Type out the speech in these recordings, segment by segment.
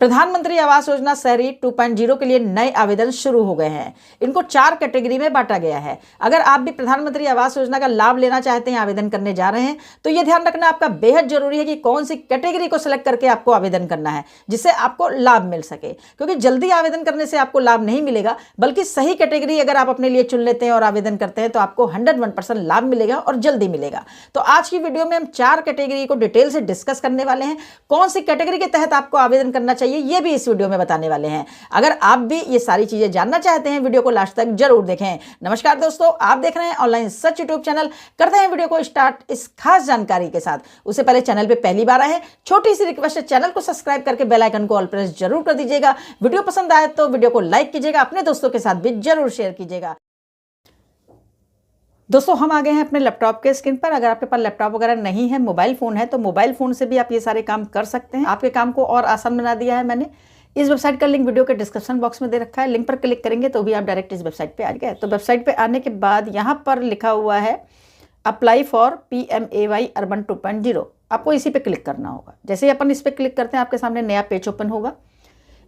प्रधानमंत्री आवास योजना शहरी 2.0 के लिए नए आवेदन शुरू हो गए हैं। इनको 4 कैटेगरी में बांटा गया है। अगर आप भी प्रधानमंत्री आवास योजना का लाभ लेना चाहते हैं, आवेदन करने जा रहे हैं, तो यह ध्यान रखना आपका बेहद जरूरी है कि कौन सी कैटेगरी को सिलेक्ट करके आपको आवेदन करना है, जिससे आपको लाभ मिल सके। क्योंकि जल्दी आवेदन करने से आपको लाभ नहीं मिलेगा, बल्कि सही कैटेगरी अगर आप अपने लिए चुन लेते हैं और आवेदन करते हैं तो आपको 101% लाभ मिलेगा और जल्दी मिलेगा। तो आज की वीडियो में हम 4 कैटेगरी को डिटेल से डिस्कस करने वाले हैं। कौन सी कैटेगरी के तहत आपको आवेदन करना चाहिए ये भी इस वीडियो में बताने वाले हैं। अगर आप भी ये सारी चीजें जानना चाहते हैं, वीडियो को लास्ट तक जरूर देखें। नमस्कार दोस्तों, आप देख रहे हैं ऑनलाइन सर्च यूट्यूब चैनल। करते हैं वीडियो को स्टार्ट इस खास जानकारी के साथ। उससे पहले चैनल पे पहली बार आए हैं, छोटी सी रिक्वेस्ट है, चैनल को सब्सक्राइब करके बेल आइकन को ऑल प्रेस जरूर कर दीजिएगा। वीडियो पसंद आए तो वीडियो को लाइक कीजिएगा, अपने दोस्तों के साथ भी जरूर शेयर कीजिएगा। दोस्तों, हम आ गए हैं अपने लैपटॉप के स्क्रीन पर। अगर आपके पास लैपटॉप वगैरह नहीं है, मोबाइल फ़ोन है, तो मोबाइल फ़ोन से भी आप ये सारे काम कर सकते हैं। आपके काम को और आसान बना दिया है मैंने। इस वेबसाइट का लिंक वीडियो के डिस्क्रिप्शन बॉक्स में दे रखा है। लिंक पर क्लिक करेंगे तो भी आप डायरेक्ट इस वेबसाइट पे आ गए। तो वेबसाइट पे आने के बाद यहाँ पर लिखा हुआ है अप्लाई फॉर PMAY अर्बन 2.0। आपको इसी पे क्लिक करना होगा। जैसे ही अपन इस पर क्लिक करते हैं, आपके सामने नया पेज ओपन होगा।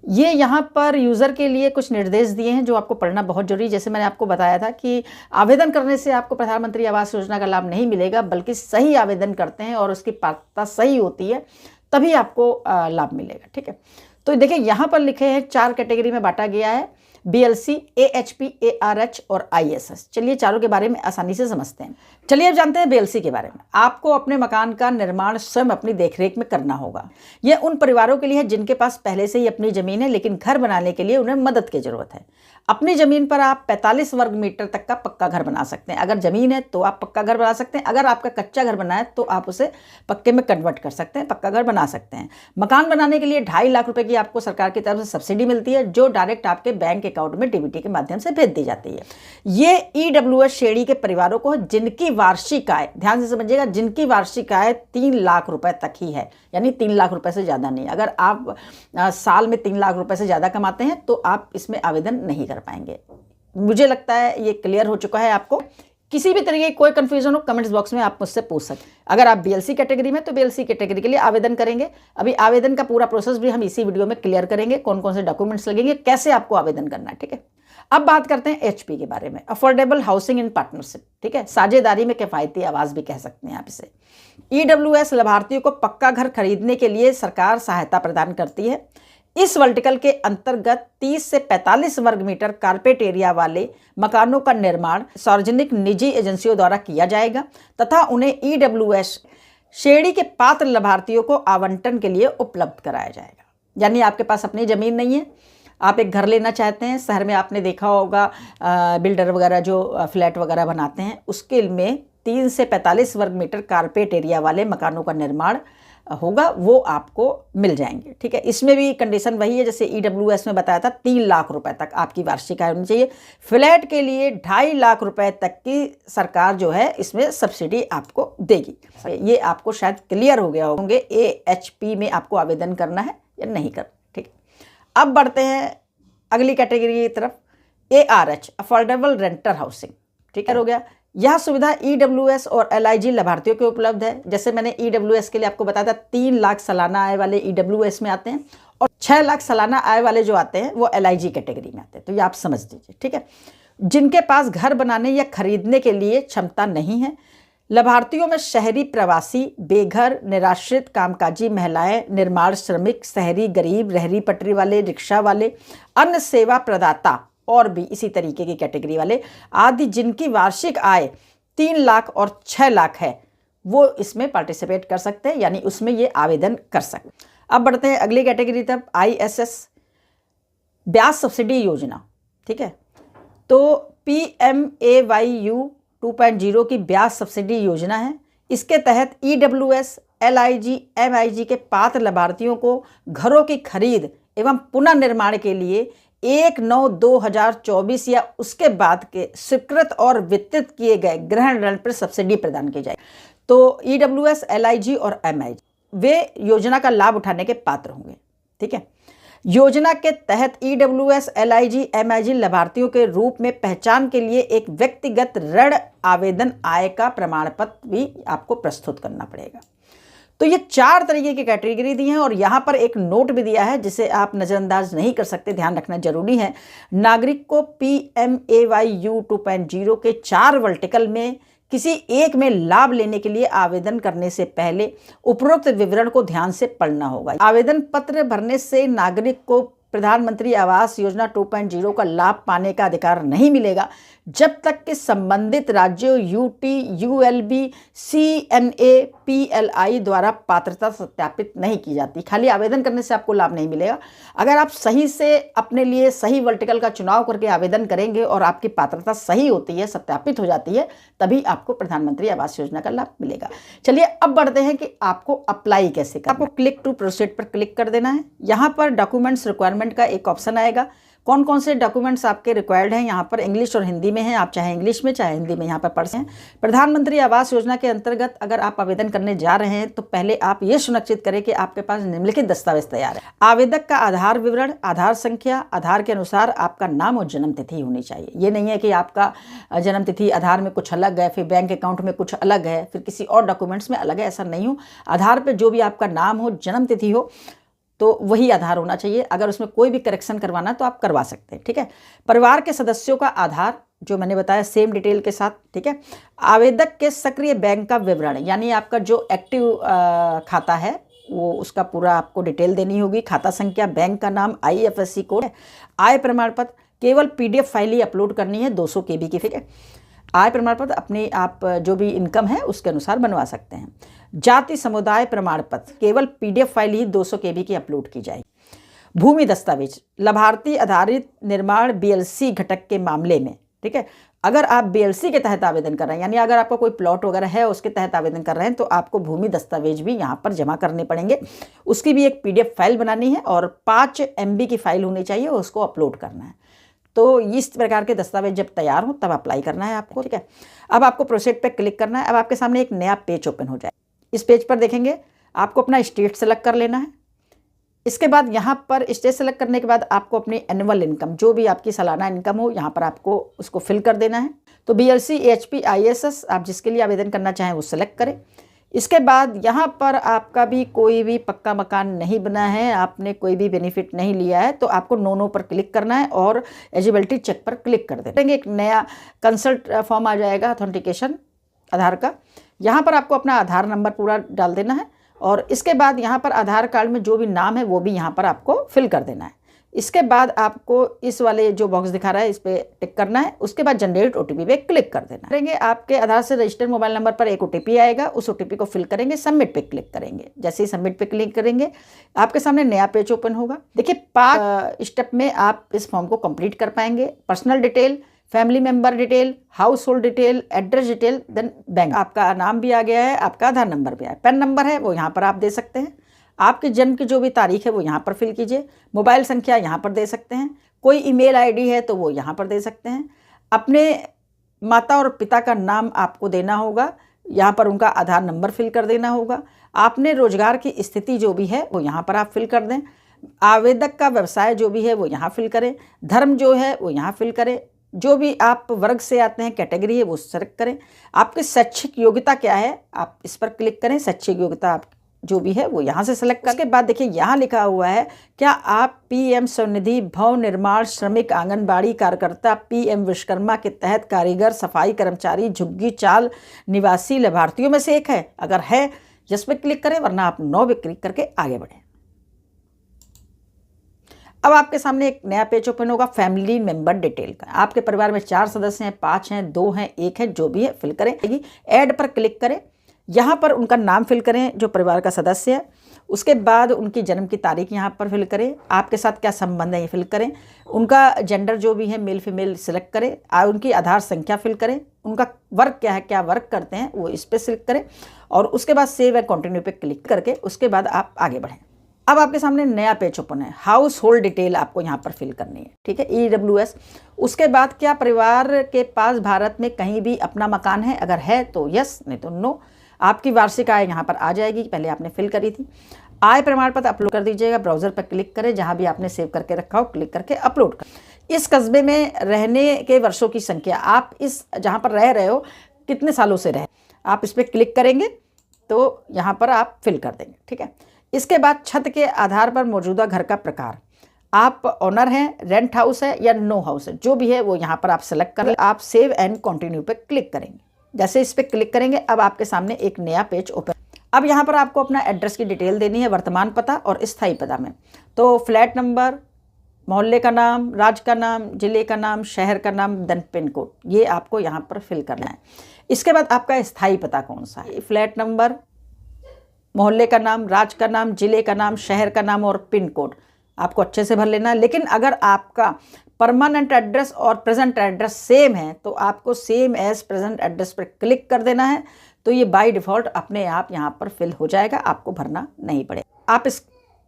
ये यहाँ पर यूज़र के लिए कुछ निर्देश दिए हैं जो आपको पढ़ना बहुत जरूरी है। जैसे मैंने आपको बताया था कि आवेदन करने से आपको प्रधानमंत्री आवास योजना का लाभ नहीं मिलेगा, बल्कि सही आवेदन करते हैं और उसकी पात्रता सही होती है तभी आपको लाभ मिलेगा। ठीक है, तो देखिए यहाँ पर लिखे हैं 4 कैटेगरी में बांटा गया है, BLC, AHP, ARH और ISS। चलिए चारों के बारे में आसानी से समझते हैं। चलिए अब जानते हैं BLC के बारे में। आपको अपने मकान का निर्माण स्वयं अपनी देखरेख में करना होगा। यह उन परिवारों के लिए है जिनके पास पहले से ही अपनी ज़मीन है, लेकिन घर बनाने के लिए उन्हें मदद की ज़रूरत है। अपनी ज़मीन पर आप 45 वर्ग मीटर तक का पक्का घर बना सकते हैं। अगर ज़मीन है तो आप पक्का घर बना सकते हैं। अगर आपका कच्चा घर बना है तो आप उसे पक्के में कन्वर्ट कर सकते हैं, पक्का घर बना सकते हैं। मकान बनाने के लिए 2.5 लाख रुपए की आपको सरकार की तरफ से सब्सिडी मिलती है, जो डायरेक्ट आपके बैंक अकाउंट में DBT के माध्यम से भेज दी जाती है। ये EWS श्रेणी के परिवारों को जिनकी वार्षिक आय, ध्यान से समझिएगा, जिनकी वार्षिक आय 3 लाख रुपए तक ही है, यानी 3 लाख रुपए से ज़्यादा नहीं। अगर आप साल में 3 लाख रुपए से ज़्यादा कमाते हैं तो आप इसमें आवेदन नहीं कर पाएंगे। मुझे लगता है ये क्लियर हो चुका है आपको। किसी भी तरीके की कोई कंफ्यूजन हो, कमेंट्स बॉक्स में आप मुझसे पूछ सकते हैं। अगर आप BLC कैटेगरी में तो BLC कैटेगरी के लिए आवेदन करेंगे। अभी आवेदन का पूरा प्रोसेस भी हम इसी वीडियो में क्लियर करेंगे, कौन कौन से डॉक्यूमेंट्स लगेंगे, कैसे आपको आवेदन करना है। ठीक है, अब बात करते हैं HP के बारे में, अफोर्डेबल हाउसिंग इन पार्टनरशिप। ठीक है, साझेदारी में किफायती आवास भी कह सकते हैं आप इसे। EWS लाभार्थियों को पक्का घर खरीदने के लिए सरकार सहायता प्रदान करती है। इस वर्टिकल के अंतर्गत 30 से 45 वर्ग मीटर कारपेट एरिया वाले मकानों का निर्माण सार्वजनिक निजी एजेंसियों द्वारा किया जाएगा तथा उन्हें EWS श्रेणी के पात्र लाभार्थियों को आवंटन के लिए उपलब्ध कराया जाएगा। यानी आपके पास अपनी ज़मीन नहीं है, आप एक घर लेना चाहते हैं। शहर में आपने देखा होगा बिल्डर वगैरह जो फ्लैट वगैरह बनाते हैं, उसके में 3 से 45 वर्ग मीटर कारपेट एरिया वाले मकानों का निर्माण होगा, वो आपको मिल जाएंगे। ठीक है, इसमें भी कंडीशन वही है जैसे EWS में बताया था, 3 लाख रुपए तक आपकी वार्षिक आय होनी चाहिए। फ्लैट के लिए 2.5 लाख रुपए तक की सरकार जो है इसमें सब्सिडी आपको देगी। ये आपको शायद क्लियर हो गया होंगे AHP में आपको आवेदन करना है या नहीं करना। ठीक है, अब बढ़ते हैं अगली कैटेगरी की तरफ, ARH, अफोर्डेबल रेंटर हाउसिंग। ठीक है, हो गया। यह सुविधा EWS और LIG लाभार्थियों के उपलब्ध है। जैसे मैंने EWS के लिए आपको बताया था, 3 लाख सालाना आय वाले EWS में आते हैं और 6 लाख सालाना आय वाले जो आते हैं वो LIG कैटेगरी में आते हैं। तो ये आप समझ लीजिए। ठीक है, जिनके पास घर बनाने या खरीदने के लिए क्षमता नहीं है। लाभार्थियों में शहरी प्रवासी, बेघर, निराश्रित, कामकाजी महिलाएं, निर्माण श्रमिक, शहरी गरीब, रेहड़ी पटरी वाले, रिक्शा वाले, अन्य सेवा प्रदाता और भी इसी तरीके की कैटेगरी वाले आदि जिनकी वार्षिक आय 3 लाख और 6 लाख है, वो इसमें पार्टिसिपेट कर सकते हैं, यानी उसमें ये आवेदन कर सकते हैं। अब बढ़ते हैं अगली कैटेगरी तक, ISS, ब्याज सब्सिडी योजना। ठीक है, तो PMAYU 2.0 की ब्याज सब्सिडी योजना है। इसके तहत EWS, LIG, MIG के पात्र लाभार्थियों को घरों की खरीद एवं पुनर्निर्माण के लिए 1/9/2024 या उसके बाद के स्वीकृत और वितरित किए गए गृह ऋण पर सब्सिडी प्रदान की जाए। तो EWS, LIG और MIG वे योजना का लाभ उठाने के पात्र होंगे। ठीक है, योजना के तहत EWS, LIG, MIG लाभार्थियों के रूप में पहचान के लिए एक व्यक्तिगत ऋण आवेदन आय का प्रमाण पत्र भी आपको प्रस्तुत करना पड़ेगा। तो ये 4 तरीके की कैटेगरी दी हैं और यहाँ पर एक नोट भी दिया है जिसे आप नज़रअंदाज नहीं कर सकते, ध्यान रखना जरूरी है। नागरिक को PMAYU 2.0 के 4 वर्टिकल में किसी एक में लाभ लेने के लिए आवेदन करने से पहले उपरोक्त विवरण को ध्यान से पढ़ना होगा। आवेदन पत्र भरने से नागरिक को प्रधानमंत्री आवास योजना 2.0 का लाभ पाने का अधिकार नहीं मिलेगा जब तक कि संबंधित राज्यों UT, ULB, CNA, PLI द्वारा पात्रता सत्यापित नहीं की जाती। खाली आवेदन करने से आपको लाभ नहीं मिलेगा। अगर आप सही से अपने लिए सही वर्टिकल का चुनाव करके आवेदन करेंगे और आपकी पात्रता सही होती है, सत्यापित हो जाती है, तभी आपको प्रधानमंत्री आवास योजना का लाभ मिलेगा। चलिए अब बढ़ते हैं कि आपको अप्लाई कैसे करना है। आपको क्लिक टू प्रोसीड पर क्लिक कर देना है। यहाँ पर डॉक्यूमेंट्स रिक्वायरमेंट का एक ऑप्शन आएगा। कौन कौन से डॉक्यूमेंट्स आपके रिक्वायर्ड हैं, यहाँ पर इंग्लिश और हिंदी में हैं। आप चाहे इंग्लिश में चाहे हिंदी में यहाँ पर पढ़ सकते हैं। प्रधानमंत्री आवास योजना के अंतर्गत अगर आप आवेदन करने जा रहे हैं तो पहले आप ये सुनिश्चित करें कि आपके पास निम्नलिखित दस्तावेज तैयार है। आवेदक का आधार विवरण, आधार संख्या, आधार के अनुसार आपका नाम और जन्म तिथि होनी चाहिए। ये नहीं है कि आपका जन्म तिथि आधार में कुछ अलग है, फिर बैंक अकाउंट में कुछ अलग है, फिर किसी और डॉक्यूमेंट्स में अलग है, ऐसा नहीं हो। आधार पर जो भी आपका नाम हो, जन्म तिथि हो, तो वही आधार होना चाहिए। अगर उसमें कोई भी करेक्शन करवाना तो आप करवा सकते हैं, ठीक है। परिवार के सदस्यों का आधार जो मैंने बताया सेम डिटेल के साथ, ठीक है। आवेदक के सक्रिय बैंक का विवरण, यानी आपका जो एक्टिव खाता है वो उसका पूरा आपको डिटेल देनी होगी। खाता संख्या, बैंक का नाम, IFSC कोड, आय प्रमाण पत्र केवल PDF फाइल ही अपलोड करनी है 200 KB की, ठीक है। आय प्रमाण पत्र अपनी आप जो भी इनकम है उसके अनुसार बनवा सकते हैं। जाति समुदाय प्रमाण पत्र केवल PDF फाइल ही 200 KB की अपलोड की जाएगी। भूमि दस्तावेज, लाभार्थी आधारित निर्माण BLC घटक के मामले में, ठीक है। अगर आप BLC के तहत आवेदन कर रहे हैं, यानी अगर आपका कोई प्लॉट वगैरह है उसके तहत आवेदन कर रहे हैं, तो आपको भूमि दस्तावेज भी यहाँ पर जमा करने पड़ेंगे। उसकी भी एक PDF फाइल बनानी है और 5 MB की फाइल होनी चाहिए, उसको अपलोड करना है। तो इस प्रकार के दस्तावेज जब तैयार हो तब अप्लाई करना है आपको, ठीक है। अब आपको प्रोसीड पे क्लिक करना है। अब आपके सामने एक नया पेज ओपन हो जाए। इस पेज पर देखेंगे आपको अपना स्टेट सेलेक्ट कर लेना है। इसके बाद यहाँ पर स्टेट सेलेक्ट करने के बाद आपको अपनी एनुअल इनकम, जो भी आपकी सालाना इनकम हो, यहाँ पर आपको उसको फिल कर देना है। तो BLC, HP, ISS आप जिसके लिए आवेदन करना चाहें वो सेलेक्ट करें। इसके बाद यहाँ पर आपका भी कोई भी पक्का मकान नहीं बना है, आपने कोई भी बेनिफिट नहीं लिया है, तो आपको नो पर क्लिक करना है और एलिजिबिलिटी चेक पर क्लिक कर देंगे। एक नया कंसल्ट फॉर्म आ जाएगा ऑथेंटिकेशन आधार का। यहाँ पर आपको अपना आधार नंबर पूरा डाल देना है और इसके बाद यहाँ पर आधार कार्ड में जो भी नाम है वो भी यहाँ पर आपको फिल कर देना है। इसके बाद आपको इस वाले जो बॉक्स दिखा रहा है इस पर टिक करना है। उसके बाद जनरेट OTP पे क्लिक कर देना करेंगे। आपके आधार से रजिस्टर्ड मोबाइल नंबर पर एक OTP आएगा, उस OTP को फिल करेंगे, सबमिट पे क्लिक करेंगे। जैसे ही सबमिट पे क्लिक करेंगे आपके सामने नया पेज ओपन होगा। देखिए 5 स्टेप में आप इस फॉर्म को कंप्लीट कर पाएंगे। Personal detail, family member detail, house hold detail, address detail, then bank. आपका नाम भी आ गया है, आपका आधार नंबर भी आया, पैन नंबर है वो यहाँ पर आप दे सकते हैं। आपके जन्म की जो भी तारीख है वो यहाँ पर फिल कीजिए। मोबाइल संख्या यहाँ पर दे सकते हैं। कोई ईमेल ID है तो वो यहाँ पर दे सकते हैं। अपने माता और पिता का नाम आपको देना होगा, यहाँ पर उनका आधार नंबर फिल कर देना होगा। आपने रोजगार की स्थिति जो भी है वो यहाँ पर आप फिल कर दें। आवेदक का व्यवसाय जो भी है वो यहाँ फिल करें। धर्म जो है वो यहाँ फिल करें। जो भी आप वर्ग से आते हैं, कैटेगरी है, वो सेलेक्ट करें। आपकी शैक्षिक योग्यता क्या है आप इस पर क्लिक करें। शैक्षिक योग्यता आप जो भी है वो यहाँ से सेलेक्ट करके बाद देखिए यहाँ लिखा हुआ है क्या आप PM स्वनिधि भवन निर्माण श्रमिक आंगनबाड़ी कार्यकर्ता PM विश्वकर्मा के तहत कारीगर सफाई कर्मचारी झुग्गी चाल निवासी लाभार्थियों में से एक है। अगर है यस पे क्लिक करें, वरना आप नो पे क्लिक करके आगे बढ़ें। अब आपके सामने एक नया पेज ओपन होगा फैमिली मेंबर डिटेल का। आपके परिवार में 4 सदस्य हैं, 5 हैं, 2 हैं, 1 है, जो भी है फिल करें। ऐड पर क्लिक करें। यहाँ पर उनका नाम फिल करें जो परिवार का सदस्य है। उसके बाद उनकी जन्म की तारीख यहाँ पर फिल करें। आपके साथ क्या संबंध है ये फिल करें। उनका जेंडर जो भी है मेल फीमेल सिलेक्ट करें। उनकी आधार संख्या फिल करें। उनका वर्क क्या है, क्या वर्क करते हैं वो इस पर सिलेक्ट करें और उसके बाद सेव एंड कंटिन्यू पे क्लिक करके उसके बाद आप आगे बढ़ें। अब आपके सामने नया पेज ओपन है। हाउस होल्ड डिटेल आपको यहाँ पर फिल करनी है, ठीक है, EWS। उसके बाद क्या परिवार के पास भारत में कहीं भी अपना मकान है, अगर है तो यस, नहीं तो नो। आपकी वार्षिक आय यहाँ पर आ जाएगी, पहले आपने फिल करी थी। आय प्रमाण पत्र अपलोड कर दीजिएगा। ब्राउजर पर क्लिक करें, जहाँ भी आपने सेव करके रखा हो क्लिक करके अपलोड कर। इस कस्बे में रहने के वर्षों की संख्या, आप इस जहाँ पर रह रहे हो कितने सालों से रहे, आप इस पर क्लिक करेंगे तो यहाँ पर आप फिल कर देंगे, ठीक है। इसके बाद छत के आधार पर मौजूदा घर का प्रकार, आप ओनर हैं, रेंट हाउस है या नो हाउस है, जो भी है वो यहाँ पर आप सेलेक्ट कर लें। आप सेव एंड कंटिन्यू पे क्लिक करेंगे। जैसे इस पर क्लिक करेंगे अब आपके सामने एक नया पेज ओपन। अब यहाँ पर आपको अपना एड्रेस की डिटेल देनी है, वर्तमान पता और स्थायी पता में। तो फ्लैट नंबर, मोहल्ले का नाम, राज्य का नाम, जिले का नाम, शहर का नाम, देन पिन कोड, ये आपको यहाँ पर फिल करना है। इसके बाद आपका स्थायी पता कौन सा है, फ्लैट नंबर, मोहल्ले का नाम, राज्य का नाम, जिले का नाम, शहर का नाम और पिन कोड आपको अच्छे से भर लेना है। लेकिन अगर आपका परमानेंट एड्रेस और प्रेजेंट एड्रेस सेम है तो आपको सेम एज प्रेजेंट एड्रेस पर क्लिक कर देना है। तो ये बाय डिफ़ॉल्ट अपने आप यहाँ पर फिल हो जाएगा, आपको भरना नहीं पड़ेगा। आप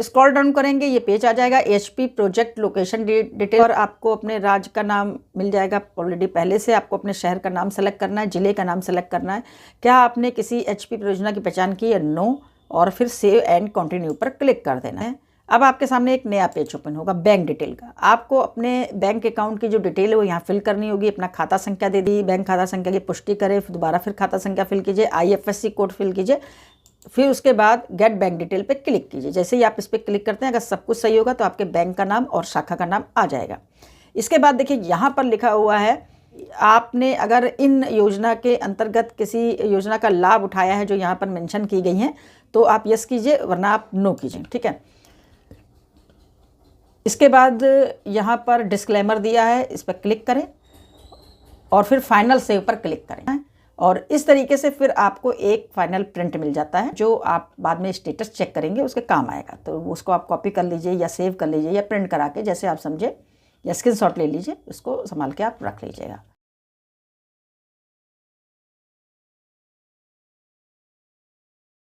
स्क्रॉल डाउन करेंगे, ये पेज आ जाएगा, HP प्रोजेक्ट लोकेशन डिटेल, और आपको अपने राज्य का नाम मिल जाएगा ऑलरेडी पहले से। आपको अपने शहर का नाम सेलेक्ट करना है, जिले का नाम सेलेक्ट करना है, क्या आपने किसी HP परियोजना की पहचान की है, नो, और फिर सेव एंड कंटिन्यू पर क्लिक कर देना है। अब आपके सामने एक नया पेज ओपन होगा बैंक डिटेल का। आपको अपने बैंक अकाउंट की जो डिटेल है वो यहाँ फिल करनी होगी। अपना खाता संख्या दे दी, बैंक खाता संख्या की पुष्टि करें, फिर दोबारा फिर खाता संख्या फिल कीजिए, IFSC कोड फिल कीजिए, फिर उसके बाद गेट बैंक डिटेल पे क्लिक कीजिए। जैसे ही आप इस पर क्लिक करते हैं, अगर सब कुछ सही होगा तो आपके बैंक का नाम और शाखा का नाम आ जाएगा। इसके बाद देखिए यहाँ पर लिखा हुआ है, आपने अगर इन योजना के अंतर्गत किसी योजना का लाभ उठाया है जो यहाँ पर मेंशन की गई हैं तो आप यस कीजिए, वरना आप नो कीजिए, ठीक है। इसके बाद यहाँ पर डिस्क्लेमर दिया है, इस पर क्लिक करें और फिर फाइनल सेव पर क्लिक करें। और इस तरीके से फिर आपको एक फाइनल प्रिंट मिल जाता है जो आप बाद में स्टेटस चेक करेंगे, उसके काम आएगा। तो उसको आप कॉपी कर लीजिए या सेव कर लीजिए या प्रिंट करा के, जैसे आप समझे, या स्क्रीनशॉट ले लीजिए, उसको संभाल के आप रख लीजिएगा।